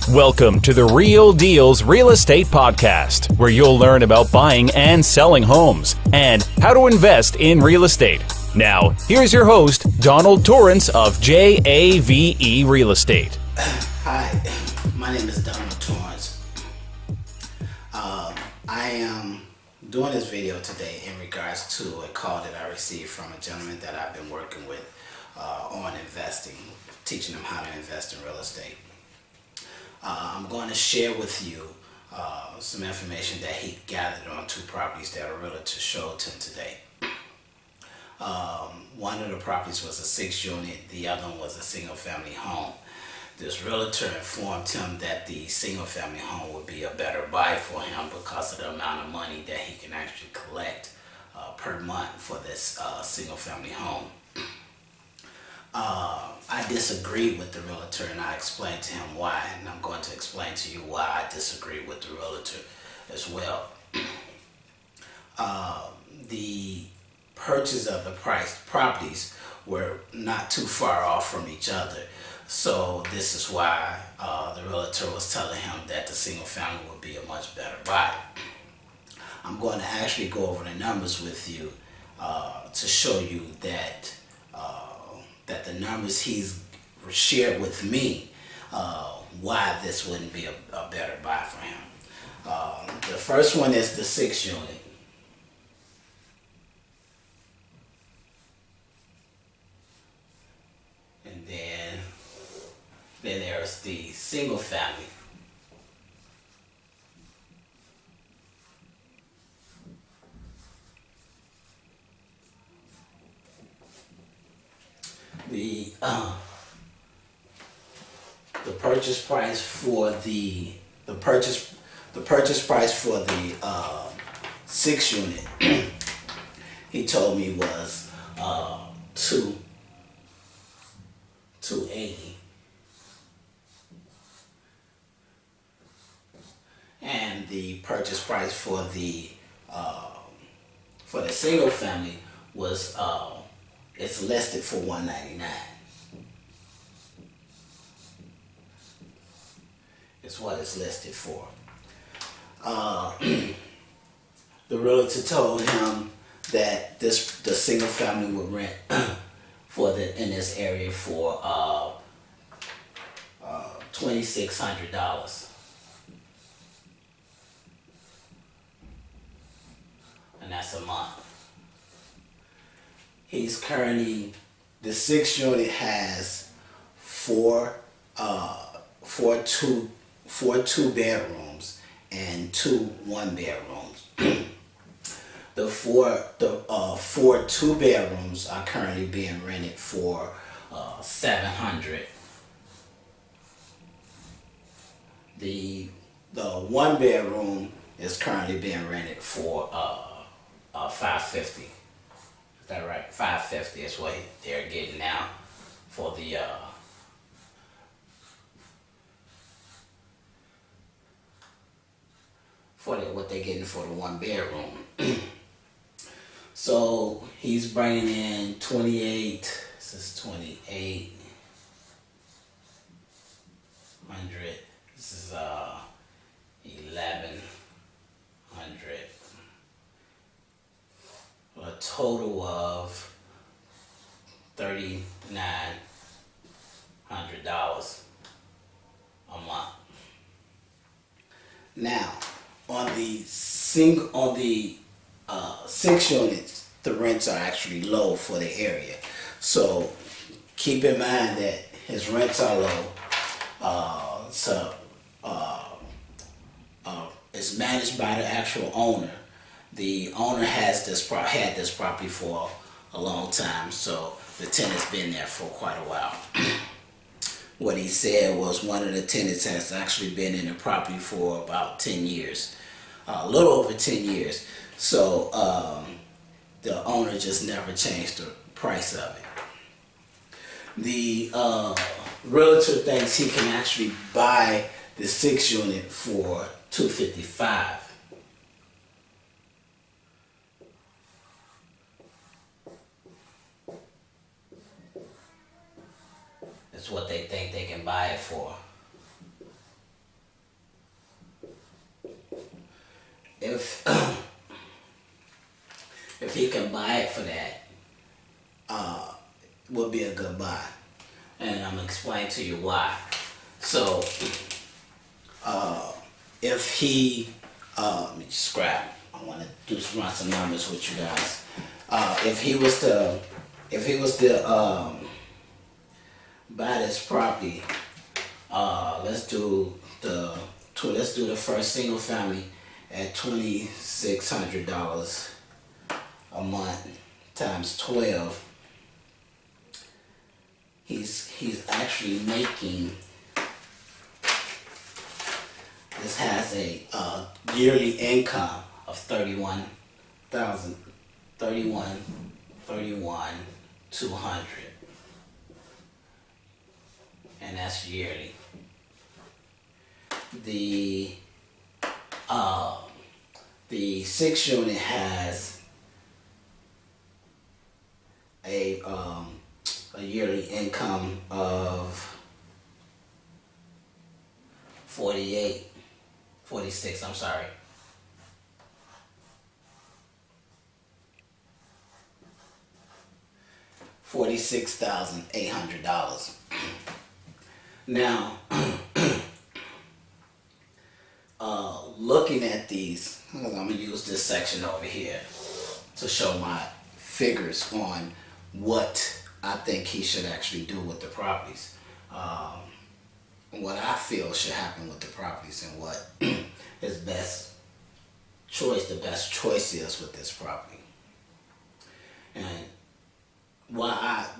Welcome to the Real Deals Real Estate Podcast, where you'll learn about buying and selling homes and how to invest in real estate. Now, here's your host, Donald Torrance of JAVE Real Estate. Hi, my name is Donald Torrance. I am doing this video today in regards to a call that I received from a gentleman that I've been working with on investing, teaching him how to invest in real estate. I'm going to share with you some information that he gathered on two properties that a realtor showed him today. One of the properties was a 6-unit, the other one was a single-family home. This realtor informed him that the single-family home would be a better buy for him because of the amount of money that he can actually collect per month for this single-family home. I disagreed with the realtor, and I explained to him why, and I'm going to explain to you why I disagree with the realtor as well. The purchase of the priced properties were not too far off from each other, so this is why the realtor was telling him that the single family would be a much better buy. I'm going to actually go over the numbers with you to show you that that the numbers he's shared with me, why this wouldn't be a better buy for him. The first one is the 6-unit. And then there's the single family. The purchase price for the purchase price for the 6-unit he told me was $280, and the purchase price for the single family was it's listed for $199. It's what it's listed for. The realtor told him that the single family would rent in this area for $2,600, and that's a month. He's currently, the 6-unit has four two bedrooms and 2 1-bedrooms. The four 2 bedrooms are currently being rented for $700. The 1-bedroom is currently being rented for $550. Is that right? $550 is what they're getting now for the what they're getting for the 1-bedroom. So he's bringing in 28. This is 2,800. This is 1,100. A total of $3,900 a month. Now, on the 6 units, the rents are actually low for the area. So keep in mind that his rents are low. It's managed by the actual owner. The owner had this property for a long time, so the tenant's been there for quite a while. What he said was one of the tenants has actually been in the property for about 10 years, a little over 10 years. So the owner just never changed the price of it. The realtor thinks he can actually buy the 6-unit for $255. That's what they think they can buy it for. if if he can buy it for that, would be a good buy. And I'm gonna explain to you why. So if he let me just grab, I want to run some numbers with you guys. If he was to buy this property, let's do the first single family at $2,600 a month times 12. He's actually making. This has a yearly income of $31,200, and that's yearly. The 6 unit has a yearly income of 46, I'm sorry. $46,800. Now, looking at these, I'm gonna use this section over here to show my figures on what I think he should actually do with the properties. What I feel should happen with the properties and what his the best choice is with this property. And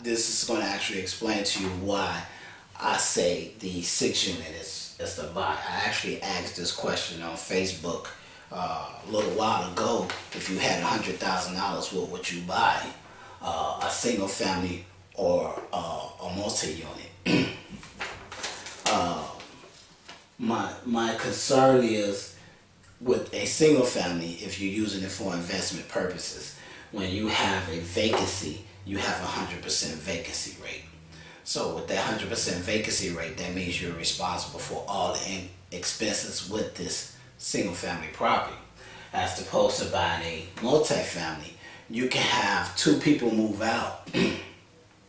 this is going to actually explain to you why I say the 6 unit is the buy. I actually asked this question on Facebook a little while ago. If you had $100,000, what would you buy? A single family or a multi-unit? My concern is with a single family, if you're using it for investment purposes, when you have a vacancy, you have a 100% vacancy rate. So with that 100% vacancy rate, that means you're responsible for all the expenses with this single family property. As opposed to buying a multi-family, you can have 2 people move out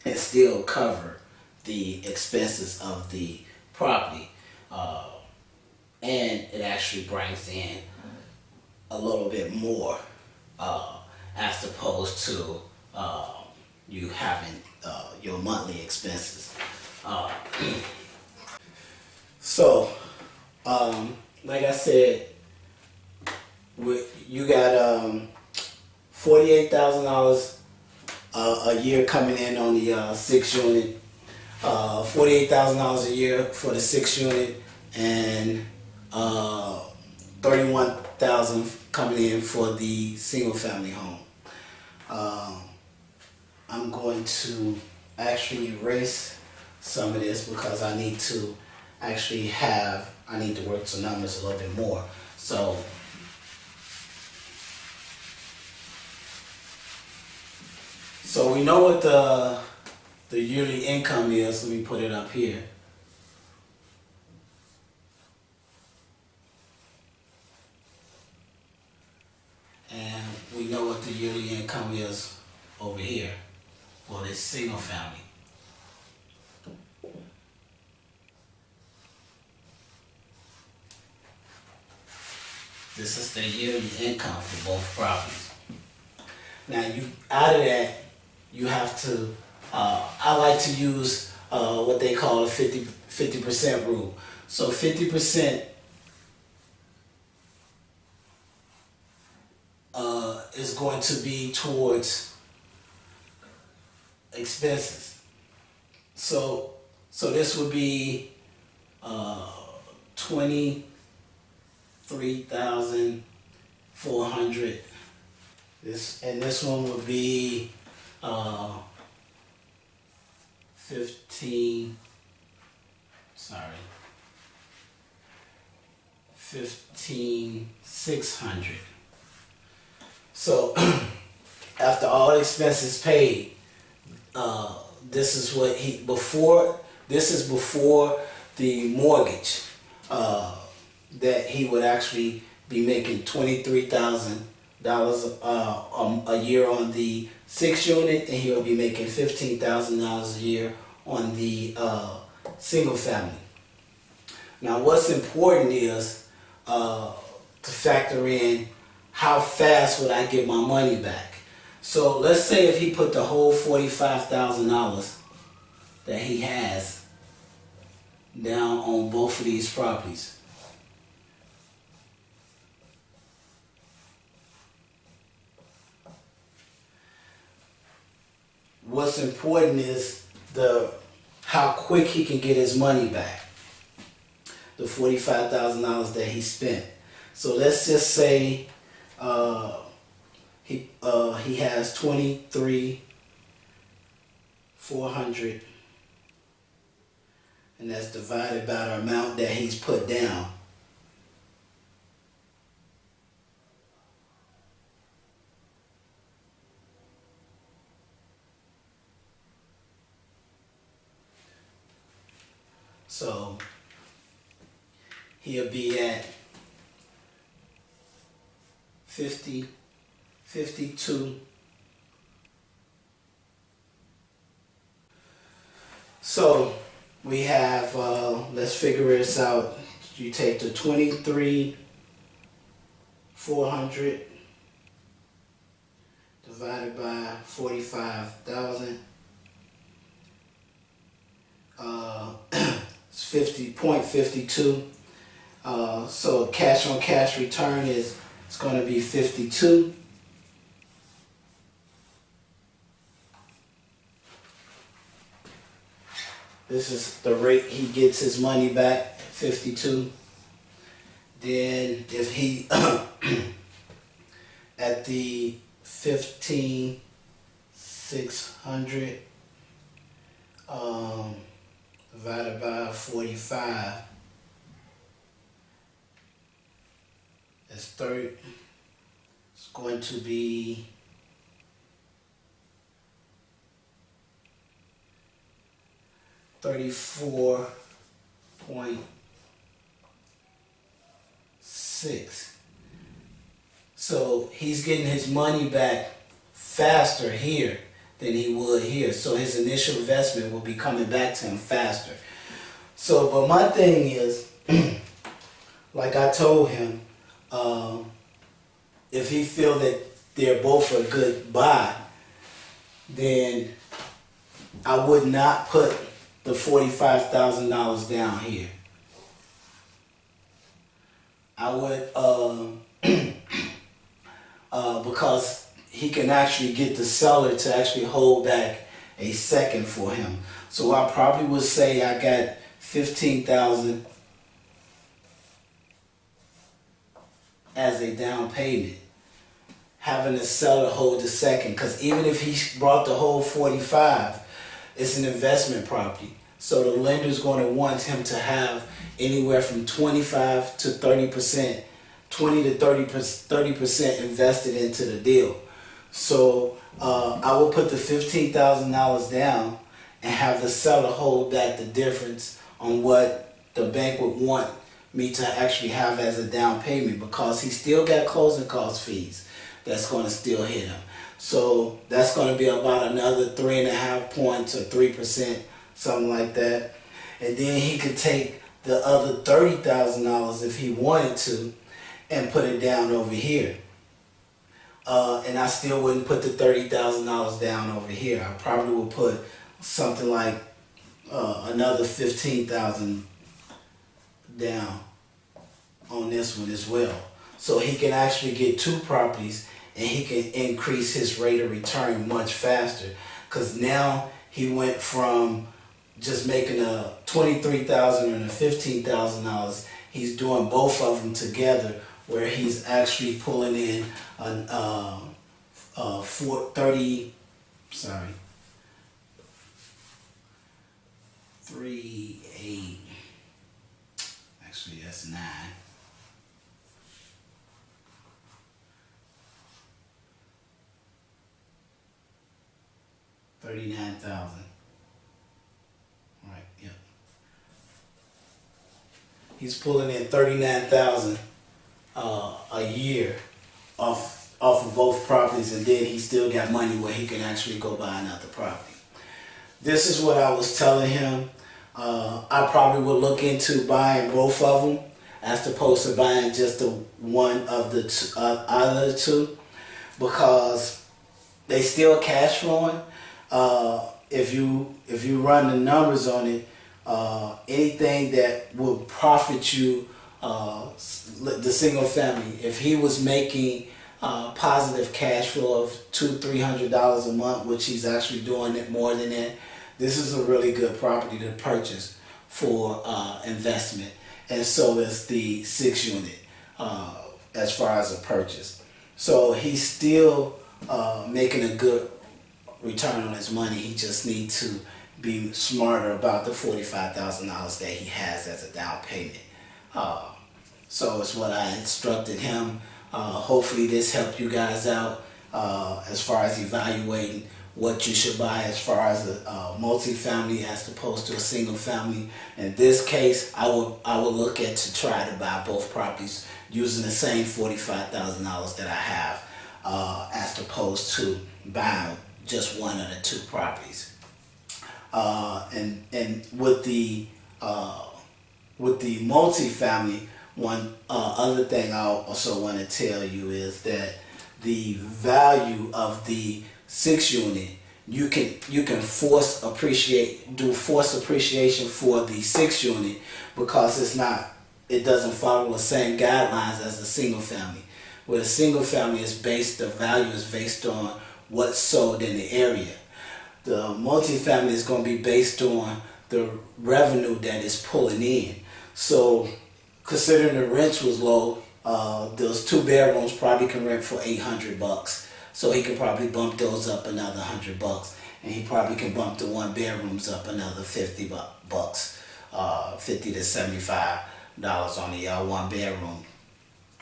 and still cover the expenses of the property. And it actually brings in a little bit more as opposed to you having your monthly expenses. So, like I said, you got $48,000 a year coming in on the 6 unit, $48,000 a year for the 6 unit, and $31,000 coming in for the single family home. I'm going to actually erase some of this because I need to work some numbers a little bit more. So we know what the yearly income is. Let me put it up here. And we know what the yearly income is over here for this single family. This is the yearly income for both properties. Now, out of that, you have to, I like to use what they call a 50% rule. So 50% is going to be towards expenses. So this would be $23,400. This one would be $15,600. So after all expenses paid, this is what this is before the mortgage that he would actually be making $23,000 a year on the 6 unit, and he'll be making $15,000 a year on the single family. Now, what's important is to factor in how fast would I get my money back. So let's say if he put the whole $45,000 that he has down on both of these properties. What's important is how quick he can get his money back. The $45,000 that he spent. So let's just say he has $23,400, and that's divided by the amount that he's put down. So he'll be at 52. So we have, let's figure this out. You take the 23,400 divided by 45,000. It's 50.52. So cash on cash return it's going to be 52. This is the rate he gets his money back, 52. Then if he at the 15,600 divided by 45, that's 30. It's going to be 34.6. So he's getting his money back faster here than he would here. So his initial investment will be coming back to him faster. So, but my thing is, like I told him, if he feel that they're both a good buy, then I would not put the $45,000 down here. I would, because he can actually get the seller to actually hold back a second for him. So I probably would say I got $15,000 as a down payment, having the seller hold the second, because even if he brought the whole 45, it's an investment property. So the lender's going to want him to have anywhere from 25 to 30%, 20 to 30% invested into the deal. So I will put the $15,000 down and have the seller hold back the difference on what the bank would want me to actually have as a down payment, because he still got closing cost fees that's going to still hit him. So that's going to be about another 3.5 points or 3%, something like that. And then he could take the other $30,000 if he wanted to and put it down over here. And I still wouldn't put the $30,000 down over here. I probably would put something like another $15,000 down on this one as well. So he can actually get two properties and he can increase his rate of return much faster. Because now he went from just making a $23,000 and a $15,000. He's doing both of them together, where he's actually pulling in an 3.8. Actually, that's 9. $39,000. Right, yep. He's pulling in $39,000 a year off of both properties, and then he still got money where he can actually go buy another property. This is what I was telling him. I probably would look into buying both of them as opposed to buying just the one of the other two, because they still cash flowing. If you run the numbers on it, anything that will profit you, the single family, if he was making positive cash flow of $200-300 a month, which he's actually doing it more than that, this is a really good property to purchase for investment. And so is the 6 unit as far as a purchase. So he's still making a good return on his money. He just needs to be smarter about the $45,000 that he has as a down payment. So it's what I instructed him. Hopefully this helped you guys out as far as evaluating what you should buy as far as a multi-family as opposed to a single family. In this case, I would look at to try to buy both properties using the same $45,000 that I have as opposed to buying just one of the two properties. And with the multi-family, one other thing I also want to tell you is that the value of the 6 unit, you can force appreciation for the 6 unit because it doesn't follow the same guidelines as a single family. Where a single family the value is based on what's sold in the area. The multifamily is going to be based on the revenue that is pulling in. So considering the rents was low, those 2 bedrooms probably can rent for $800. So he could probably bump those up another $100, and he probably can bump the 1 bedrooms up another $50, $50 to $75 on the 1 bedroom,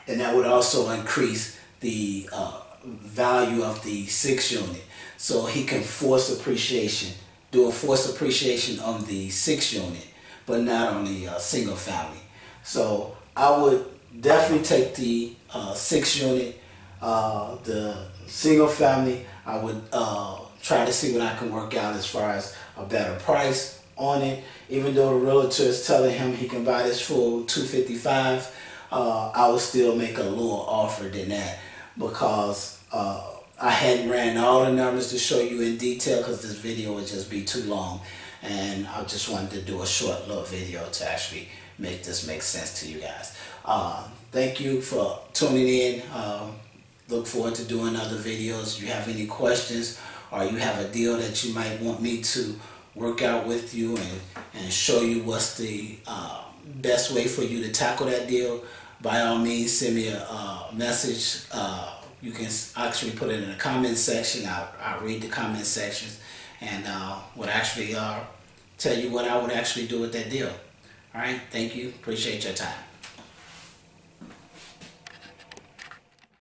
and that would also increase the value of the 6 unit. So he can do a forced appreciation on the 6 unit, but not on the single family. So I would definitely take the 6 unit. The single family, I would try to see what I can work out as far as a better price on it. Even though the realtor is telling him he can buy this for $255, I would still make a lower offer than that because I hadn't ran all the numbers to show you in detail because this video would just be too long, and I just wanted to do a short little video to actually make this make sense to you guys. Thank you for tuning in. Look forward to doing other videos. If you have any questions or you have a deal that you might want me to work out with you and show you what's the best way for you to tackle that deal, by all means send me a message. You can actually put it in the comment section. I'll read the comment sections and would actually tell you what I would actually do with that deal. All right, thank you. Appreciate your time.